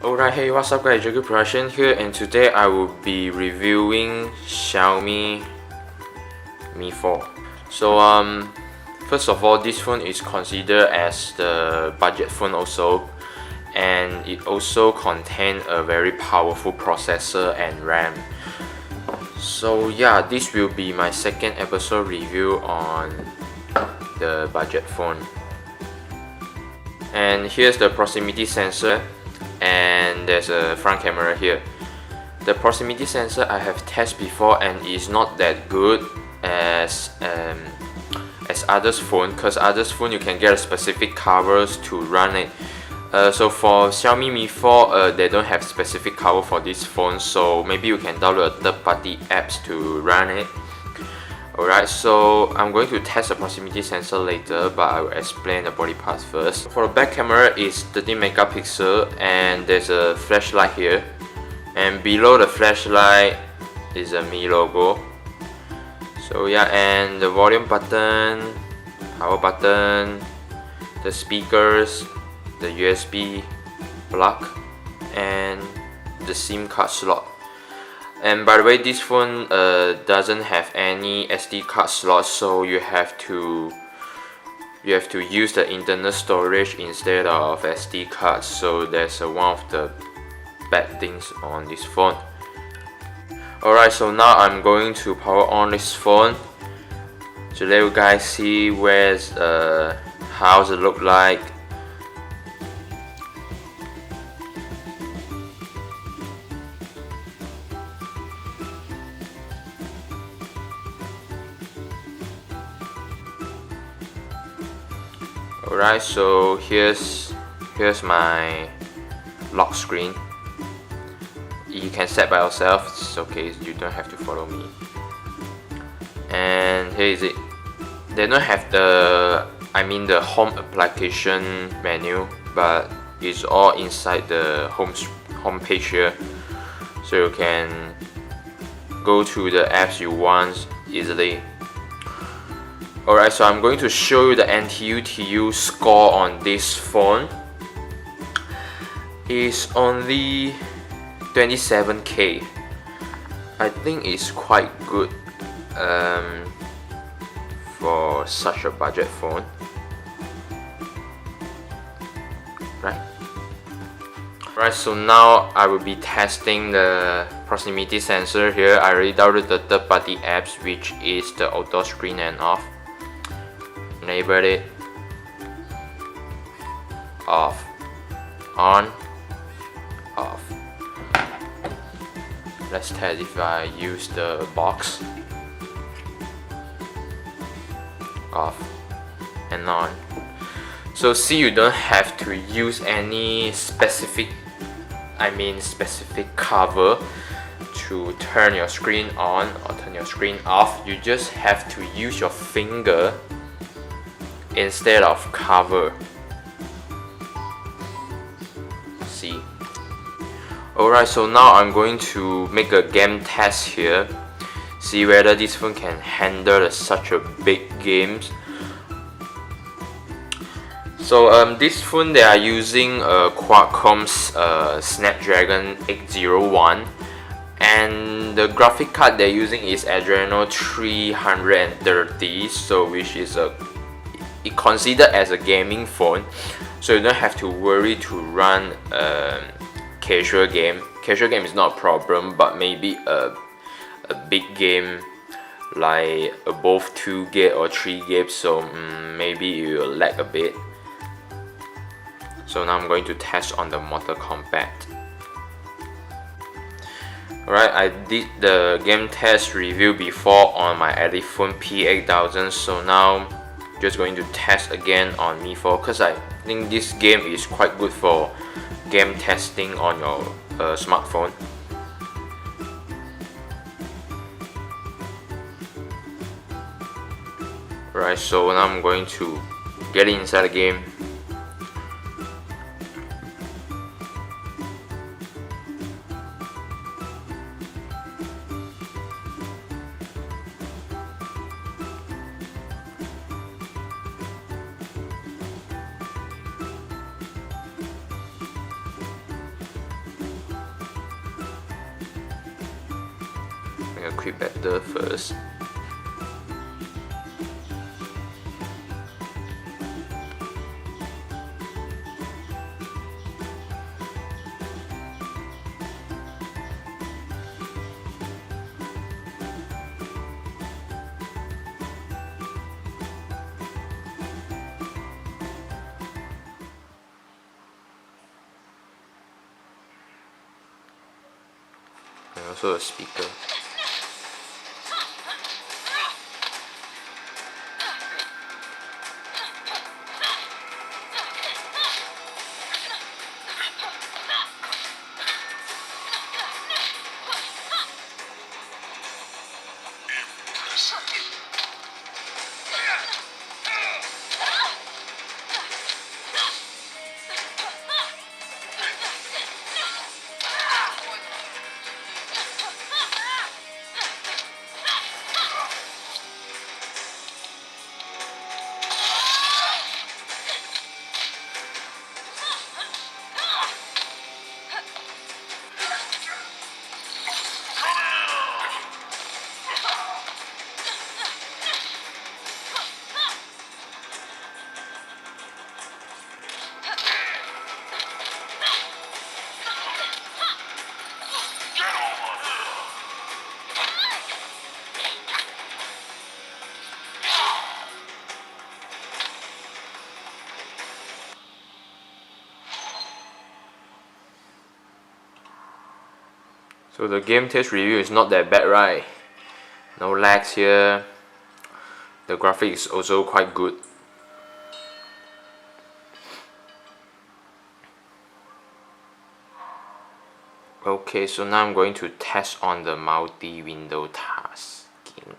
Alright, hey, what's up guys, Jacob Production here, and today I will be reviewing Xiaomi Mi 4. So first of all, this phone is considered as the budget phone also, and it also contains a very powerful processor and RAM. So yeah, this will be my second episode review on the budget phone. And here's the proximity sensor, and there's a front camera here. The proximity sensor I have tested before and is not that good as others phone, because others phone you can get specific covers to run it. So for Xiaomi Mi 4, they don't have specific cover for this phone, so maybe you can download third-party apps to run it. Alright, so I'm going to test the proximity sensor later, but I will explain the body parts first. For the back camera is 13 megapixel, and there's a flashlight here, and below the flashlight is a Mi logo. So yeah, and the volume button, power button, the speakers, the USB plug, and the SIM card slot. And by the way, this phone doesn't have any SD card slot, so you have to use the internal storage instead of SD cards. So that's one of the bad things on this phone. Alright, so now I'm going to power on this phone to let you guys see where's how's it look like. Alright, so here's my lock screen. You can set by yourself, it's okay, you don't have to follow me. And here is it. They don't have the home application menu, but it's all inside the home page here, so you can go to the apps you want easily. Alright, so I'm going to show you the NTU score on this phone. It's only 27k. I think it's quite good for such a budget phone, right? Right, so now I will be testing the proximity sensor here. I already downloaded the third-party apps, which is the auto screen and off. Enable it, off, on, off. Let's test if I use the box, off and on. So see, you don't have to use any specific cover to turn your screen on or turn your screen off. You just have to use your finger instead of cover. See? Alright, so now I'm going to make a game test here, see whether this phone can handle such a big games. So this phone, they are using a Qualcomm Snapdragon 801, and the graphic card they're using is Adreno 330, so which is it considered as a gaming phone, so you don't have to worry to run casual game. Casual game is not a problem, but maybe a big game like above 2 GB or 3 GB, so maybe it will lag a bit. So now I'm going to test on the Mortal Kombat. Alright, I did the game test review before on my iPhone P8000, so now just going to test again on Mi 4, because I think this game is quite good for game testing on your smartphone. Right, so now I'm going to get inside the game. a quick battle first. And also a speaker. So the game test review is not that bad, right? No lags here. The graphics is also quite good. Okay, so now I'm going to test on the multi-window tasking.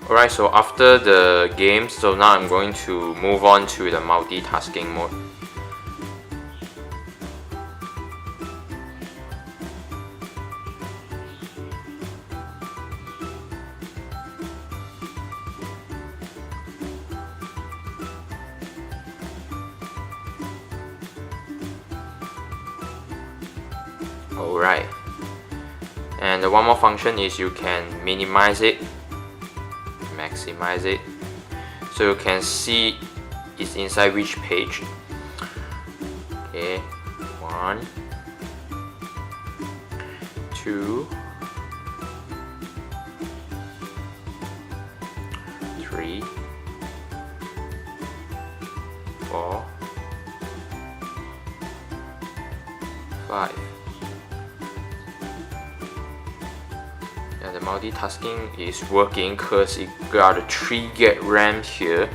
Alright, so after the game, so now I'm going to move on to the multitasking mode. Alright, and the one more function is you can minimize it, maximize it, so you can see it's inside which page. Okay, 1, 2, 3, 4, 5. The multitasking is working because it got a 3 GB RAM here,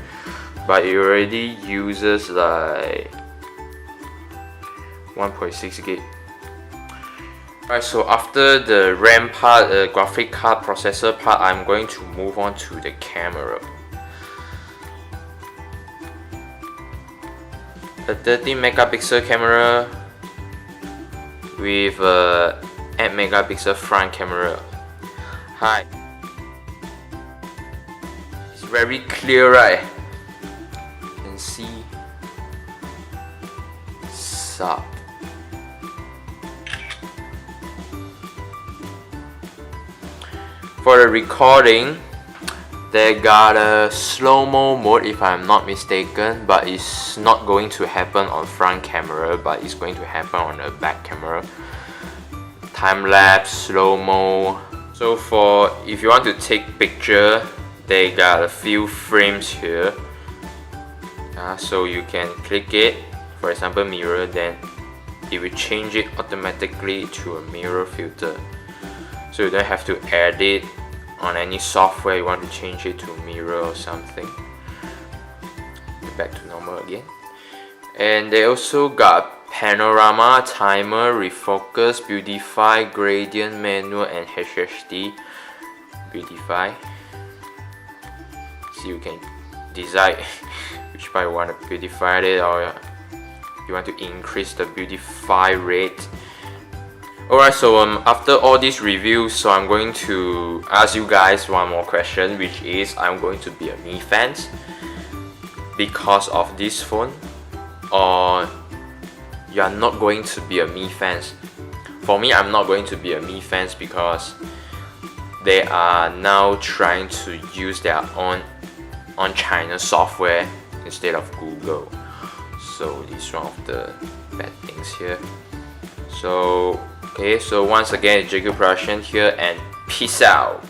but it already uses like 1.6 GB. Alright, so after the RAM part, graphic card processor part, I'm going to move on to the camera. A 13 megapixel camera with a 8 megapixel front camera. Hi. It's very clear, right? You can see. Sup. For the recording, they got a slow-mo mode if I'm not mistaken, but it's not going to happen on front camera, but it's going to happen on the back camera. Time-lapse, slow-mo. So for if you want to take picture, they got a few frames here. So you can click it, for example mirror, then it will change it automatically to a mirror filter. So you don't have to edit on any software you want to change it to mirror or something. Back to normal again. And they also got panorama, timer, refocus, beautify, gradient, manual, and HHD. Beautify. So you can decide which part you want to beautify it, or you want to increase the beautify rate. Alright, so after all these reviews, so I'm going to ask you guys one more question, which is I'm going to be a Mi fan because of this phone, or you are not going to be a Mi fan. For me, I'm not going to be a Mi fans because they are now trying to use their own China software instead of Google. So this is one of the bad things here. So okay, so once again, JQ Production here, and peace out.